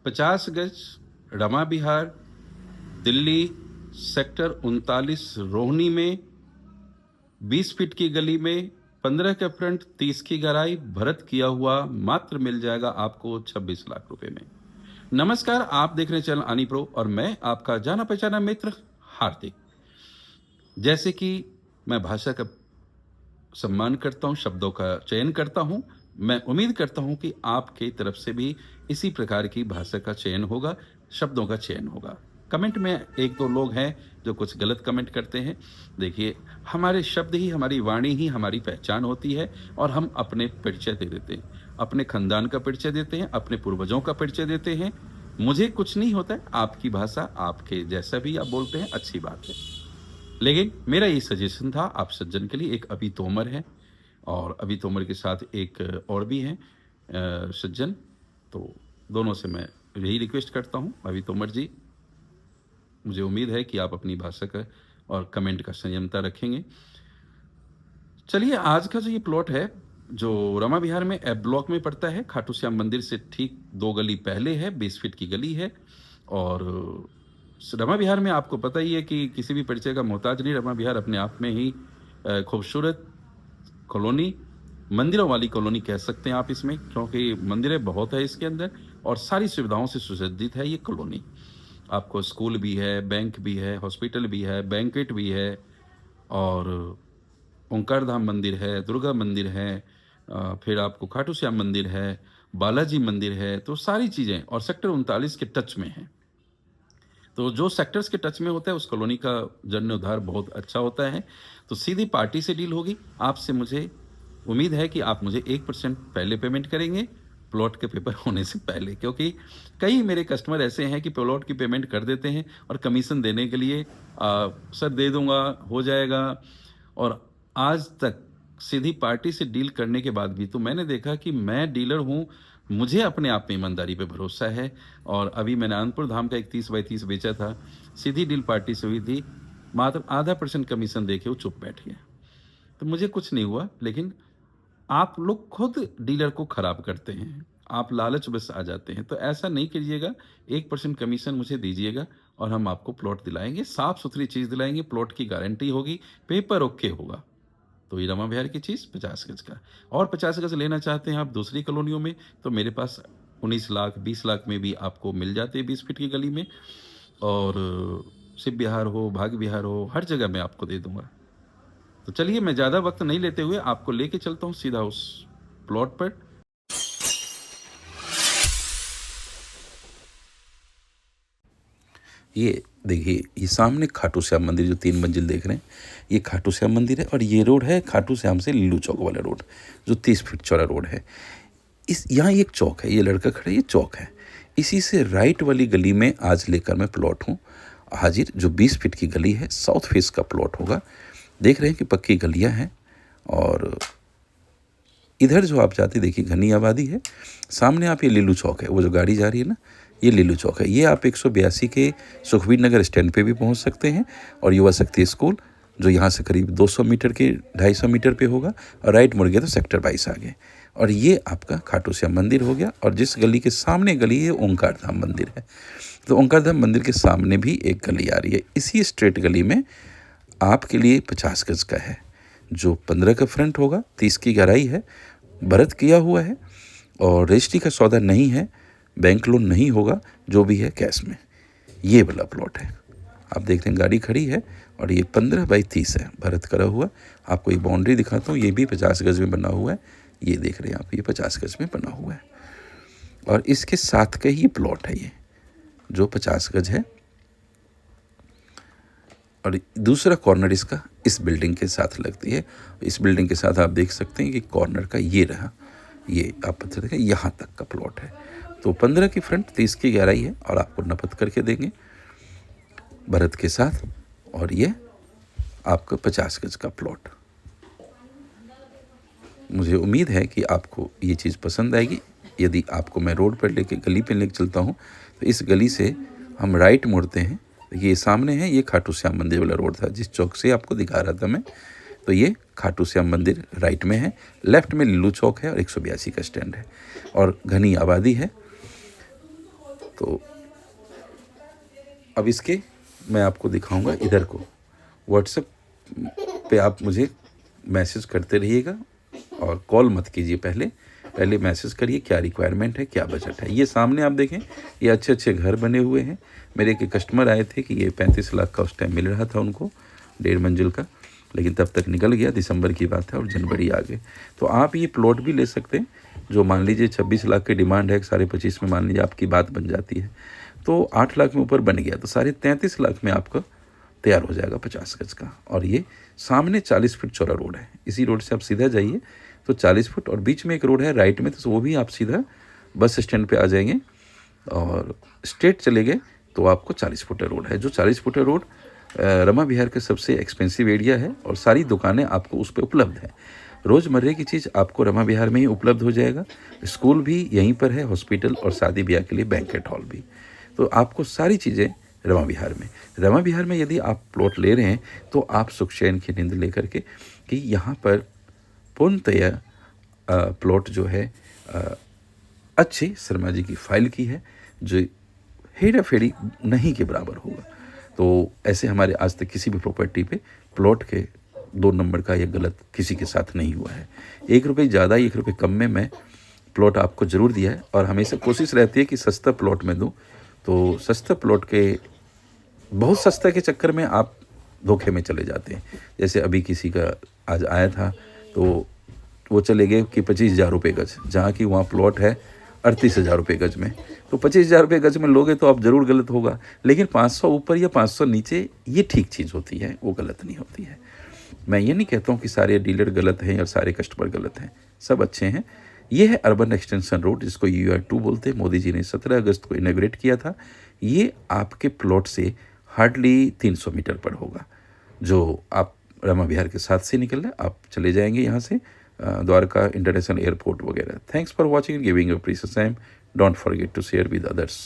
50 गज रमा विहार, दिल्ली, सेक्टर 39 रोहिणी में, 20 फीट की गली में, 15 का फ्रंट, 30 की गहराई, भरत किया हुआ, मात्र मिल जाएगा आपको 26 लाख रुपए में। नमस्कार, आप देख रहे हैं चैनल आनी प्रो और मैं आपका जाना पहचाना मित्र हार्दिक। जैसे कि मैं भाषा का सम्मान करता हूं, शब्दों का चयन करता हूं, मैं उम्मीद करता हूं कि आपके तरफ से भी इसी प्रकार की भाषा का चयन होगा, शब्दों का चयन होगा। कमेंट में एक दो लोग हैं जो कुछ गलत कमेंट करते हैं। देखिए, हमारे शब्द ही, हमारी वाणी ही हमारी पहचान होती है और हम अपने परिचय दे देते हैं, अपने खानदान का परिचय देते हैं, अपने पूर्वजों का परिचय देते हैं। मुझे कुछ नहीं होता है, आपकी भाषा, आपके जैसा भी आप बोलते हैं, अच्छी बात है। लेकिन मेरा ये सजेशन था आप सज्जन के लिए, एक अभी तोमर है और अभी तोमर के साथ एक और भी हैं सज्जन, तो दोनों से मैं यही रिक्वेस्ट करता हूँ। अभी तोमर जी, मुझे उम्मीद है कि आप अपनी भाषा का और कमेंट का संयमता रखेंगे। चलिए, आज का जो ये प्लॉट है, जो रमा विहार में एफ ब्लॉक में पड़ता है, खाटू श्याम मंदिर से ठीक 2 गली पहले है, 20 फीट की गली है। और रमा विहार में आपको पता ही है कि किसी भी परिचय का मोहताज नहीं। रमा विहार अपने आप में ही खूबसूरत कॉलोनी, मंदिरों वाली कॉलोनी कह सकते हैं आप इसमें, क्योंकि मंदिरें बहुत है इसके अंदर और सारी सुविधाओं से सुसज्जित है ये कॉलोनी। आपको स्कूल भी है, बैंक भी है, हॉस्पिटल भी है, बैंकेट भी है और ओंकार धाम मंदिर है, दुर्गा मंदिर है, फिर आपको खाटू श्याम मंदिर है, बालाजी मंदिर है, तो सारी चीज़ें और सेक्टर 39 के टच में है। तो जो सेक्टर्स के टच में होता है उस कॉलोनी का जीर्णोद्धार बहुत अच्छा होता है। तो सीधी पार्टी से डील होगी। आपसे मुझे उम्मीद है कि आप मुझे 1% पहले पेमेंट करेंगे प्लॉट के पेपर होने से पहले, क्योंकि कई मेरे कस्टमर ऐसे हैं कि प्लॉट की पेमेंट कर देते हैं और कमीशन देने के लिए सर दे दूंगा, हो जाएगा। और आज तक सीधी पार्टी से डील करने के बाद भी तो मैंने देखा कि मैं डीलर हूँ, मुझे अपने आप में ईमानदारी पे भरोसा है। और अभी मैंने आनंदपुर धाम का एक 30 बाई 30 बेचा था, सीधी डील पार्टी से हुई थी, मात्र ½ % कमीशन देके वो चुप बैठ गया। तो मुझे कुछ नहीं हुआ। लेकिन आप लोग खुद डीलर को खराब करते हैं, आप लालच बस आ जाते हैं, तो ऐसा नहीं कीजिएगा। 1% कमीशन मुझे दीजिएगा और हम आपको प्लॉट दिलाएंगे, साफ सुथरी चीज़ दिलाएंगे, प्लॉट की गारंटी होगी, पेपर ओके होगा। तो ये रमा विहार की चीज़ 50 गज का। और 50 गज लेना चाहते हैं आप दूसरी कॉलोनियों में, तो मेरे पास 19 लाख 20 लाख में भी आपको मिल जाते हैं 20 फीट की गली में। और शिव विहार हो, भाग विहार हो, हर जगह मैं आपको दे दूंगा। तो चलिए, मैं ज़्यादा वक्त नहीं लेते हुए आपको लेके चलता हूँ सीधा उस प्लॉट पर। ये देखिए, ये सामने खाटू श्याम मंदिर जो 3 मंजिल देख रहे हैं, ये खाटू श्याम मंदिर है। और ये रोड है खाटू श्याम से लीलू चौक वाला रोड, जो 30 फीट चौड़ा रोड है। इस यहाँ एक चौक है, ये लड़का खड़ा है, ये चौक है। इसी से राइट वाली गली में आज लेकर मैं प्लॉट हूँ हाजिर, जो 20 फीट की गली है, साउथ फेस का प्लॉट होगा। देख रहे हैं कि पक्की गलियाँ हैं और इधर जो आप जाते देखिए घनी आबादी है। सामने आप ये लीलू चौक है, वो जो गाड़ी जा रही है ना, ये लीलू चौक है। ये आप 182 के सुखबीर नगर स्टैंड पे भी पहुंच सकते हैं और युवा शक्ति स्कूल जो यहाँ से करीब 200 मीटर के 250 मीटर पे होगा, और राइट मुड़ गया तो सेक्टर 22 आ गए। और ये आपका खाटू श्याम मंदिर हो गया। और जिस गली के सामने गली है ओंकार धाम मंदिर है, तो ओंकार धाम मंदिर के सामने भी एक गली आ रही है। इसी स्ट्रेट गली में आपके लिए 50 गज का है, जो 15 का फ्रंट होगा, 30 की गहराई है, भरत किया हुआ है और रजिस्ट्री का सौदा नहीं है, बैंक लोन नहीं होगा, जो भी है कैश में। ये वाला प्लॉट है, आप देखते हैं गाड़ी खड़ी है और ये 15 बाई 30 है, भरत करा हुआ। आपको एक बाउंड्री दिखाता हूँ, ये भी 50 गज में बना हुआ है। ये देख रहे हैं आप, ये 50 गज में बना हुआ है और इसके साथ का ही प्लॉट है ये, जो 50 गज है। और दूसरा कॉर्नर इसका इस बिल्डिंग के साथ लगती है। इस बिल्डिंग के साथ आप देख सकते हैं कि कॉर्नर का ये रहा, ये आप पत्थर देखें, यहाँ तक का प्लॉट है। तो 15 की फ्रंट, 30 की गहराई है और आपको नपत करके देंगे भरत के साथ। और ये आपका 50 गज का प्लॉट। मुझे उम्मीद है कि आपको ये चीज़ पसंद आएगी। यदि आपको मैं रोड पर लेके गली पे लेके चलता हूँ, तो इस गली से हम राइट मुड़ते हैं, ये सामने है, ये खाटू श्याम मंदिर वाला रोड था जिस चौक से आपको दिखा रहा था मैं। तो ये खाटू श्याम मंदिर राइट में है, लेफ्ट में लीलू चौक है और 182 का स्टैंड है और घनी आबादी है। तो अब इसके मैं आपको दिखाऊंगा इधर को। व्हाट्सएप पे आप मुझे मैसेज करते रहिएगा और कॉल मत कीजिए, पहले मैसेज करिए क्या रिक्वायरमेंट है, क्या बजट है। ये सामने आप देखें, ये अच्छे अच्छे घर बने हुए हैं। मेरे एक कस्टमर आए थे कि ये 35 लाख का उस टाइम मिल रहा था उनको, 1.5 मंजिल का, लेकिन तब तक निकल गया, दिसंबर की बात है और जनवरी आ गए। तो आप ये प्लॉट भी ले सकते हैं, जो मान लीजिए 26 लाख की डिमांड है, 25.5 में मान लीजिए आपकी बात बन जाती है, तो 8 लाख में ऊपर बन गया तो 33.5 लाख में आपका तैयार हो जाएगा 50 गज का। और ये सामने 40 फीट चौड़ा रोड है। इसी रोड से आप सीधा जाइए तो 40 फुट, और बीच में एक रोड है राइट में, तो वो भी आप सीधा बस स्टैंड पे आ जाएंगे और स्ट्रेट चले गए तो आपको 40 फुट रोड है। जो 40 फुट रोड रमा विहार का सबसे एक्सपेंसिव एरिया है और सारी दुकानें आपको उस पर उपलब्ध है। रोज़मर्रे की चीज़ आपको रमा विहार में ही उपलब्ध हो जाएगा। स्कूल भी यहीं पर है, हॉस्पिटल और शादी ब्याह के लिए बैंकेट हॉल भी। तो आपको सारी चीज़ें रमा विहार में यदि आप प्लॉट ले रहे हैं तो आप सुख चैन की नींद लेकर के कि यहाँ पर पूर्णतया प्लॉट जो है अच्छी शर्मा जी की फाइल की है, जो हेरा फेरी नहीं के बराबर होगा। तो ऐसे हमारे आज तक किसी भी प्रॉपर्टी पे प्लॉट के 2 नंबर का या गलत किसी के साथ नहीं हुआ है। 1 रुपये ज़्यादा 1 रुपये कम में मैं प्लॉट आपको ज़रूर दिया है और हमेशा कोशिश रहती है कि सस्ता प्लॉट में दूँ। तो सस्ता प्लॉट के बहुत सस्ता के चक्कर में आप धोखे में चले जाते हैं। जैसे अभी किसी का आज आया था तो वो चले गए कि 25,000 रुपये गज, जहाँ की वहाँ प्लॉट है 38,000 रुपये गज में। तो 25,000 रुपये गज में लोगे तो आप ज़रूर गलत होगा, लेकिन 500 ऊपर या 500 नीचे ये ठीक चीज़ होती है, वो गलत नहीं होती है। मैं ये नहीं कहता हूँ कि सारे डीलर गलत हैं या सारे कस्टमर गलत हैं, सब अच्छे हैं। ये है अर्बन एक्सटेंशन रोड, जिसको UR2 बोलते हैं। मोदी जी ने 17 अगस्त को इनॉग्रेट किया था। ये आपके प्लॉट से हार्डली 300 मीटर पर होगा। जो आप रमा विहार के साथ से निकल रहे, आप चले जाएंगे यहाँ से द्वारका इंटरनेशनल एयरपोर्ट वगैरह। Thanks for watching, giving your precious time. Don't forget to share with others.